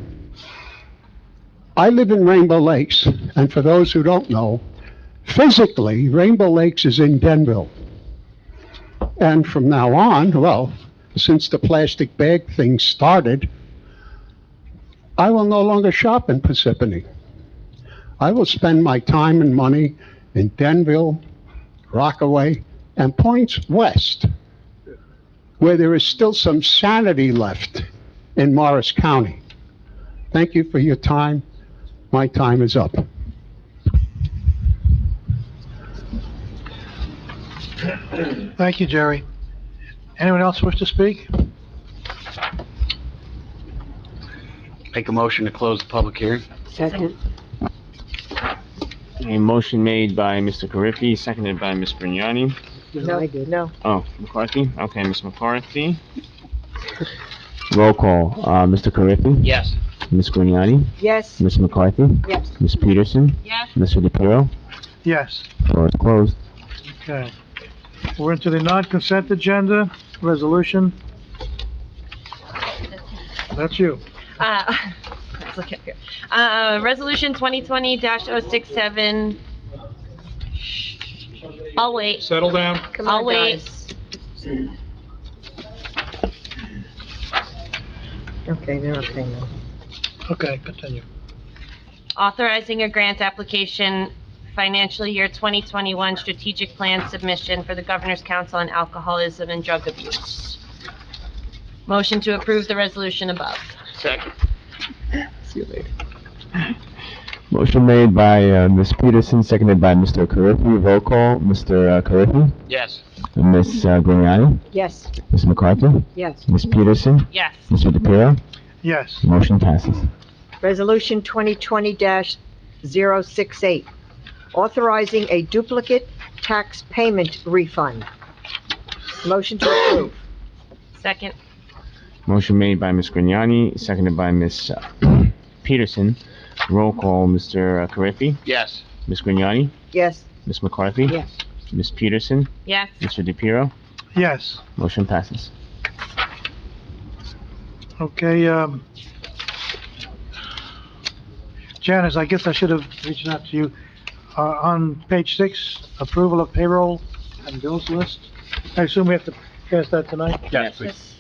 I live in Rainbow Lakes, and for those who don't know, physically, Rainbow Lakes is in Denville. And from now on, well, since the plastic bag thing started, I will no longer shop in Parsippany. I will spend my time and money in Denville, Rockaway, and points west, where there is still some sanity left in Morris County. Thank you for your time. My time is up. Thank you, Jerry. Anyone else wish to speak? Make a motion to close the public hearing. Second. A motion made by Mr. Carriffy, seconded by Ms. Grignani. No, I did. No. Oh, McCarthy? Okay, Ms. McCarthy. Roll call, Mr. Carriffy? Yes. Ms. Grignani? Yes. Ms. McCarthy? Yes. Ms. Peterson? Yes. Mr. DePiero? Yes. Floor is closed. Okay. We're into the non-consent agenda, resolution. That's you. Let's look at here. Resolution 2020-067. I'll wait. Settle down. Come I'll on, wait. guys. Okay, they're okay now. Okay, continue. Authorizing a grant application, financial year 2021 strategic plan submission for the Governor's Council on Alcoholism and Drug Abuse. Motion to approve the resolution above. Second. See you later. Motion made by Ms. Peterson, seconded by Mr. Carriffy. Roll call, Mr. Carriffy? Yes. Ms. Grignani? Yes. Ms. McCarthy? Yes. Ms. Peterson? Yes. Mr. DePiero? Yes. Motion passes. Resolution 2020-068, authorizing a duplicate tax payment refund. Motion to approve. Second. Motion made by Ms. Grignani, seconded by Ms. Peterson. Roll call, Mr. Carriffy? Yes. Ms. Grignani? Yes. Ms. McCarthy? Yes. Ms. Peterson? Yes. Mr. DePiero? Yes. Motion passes. Okay, Janice, I guess I should have reached out to you. On page 6, approval of payroll and bills list. I assume we have to pass that tonight? Yes, please.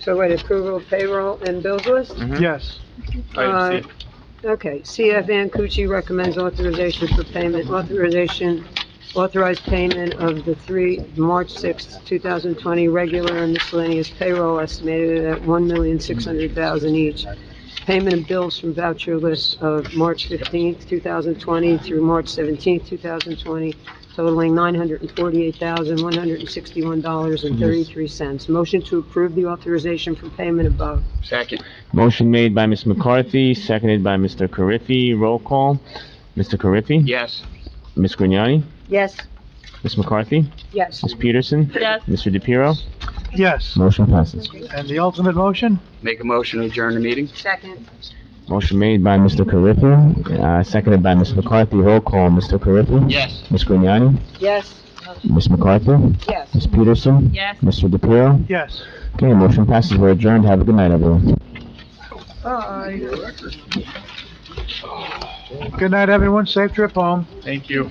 So wait, approval of payroll and bills list? Yes. Item C. Okay, CF Ancucci recommends authorization for payment, authorized payment of the March 6, 2020 regular and miscellaneous payroll estimated at $1,600,000 each. Payment of bills from voucher list of March 15, 2020 through March 17, 2020, totaling $948,161.33. Motion to approve the authorization for payment above. Second. Motion made by Ms. McCarthy, seconded by Mr. Carriffy. Roll call. Mr. Carriffy? Yes. Ms. Grignani? Yes. Ms. McCarthy? Yes. Ms. Peterson? Yes. Mr. DePiero? Yes. Motion passes. And the ultimate motion? Make a motion to adjourn the meeting? Second. Motion made by Mr. Carriffy, seconded by Ms. McCarthy. Roll call. Mr. Carriffy? Yes. Ms. Grignani? Yes. Ms. McCarthy? Yes. Ms. Peterson? Yes. Mr. DePiero? Yes. Okay, motion passes. We're adjourned. Have a good night, everyone. Bye. Good night, everyone. Safe trip home. Thank you.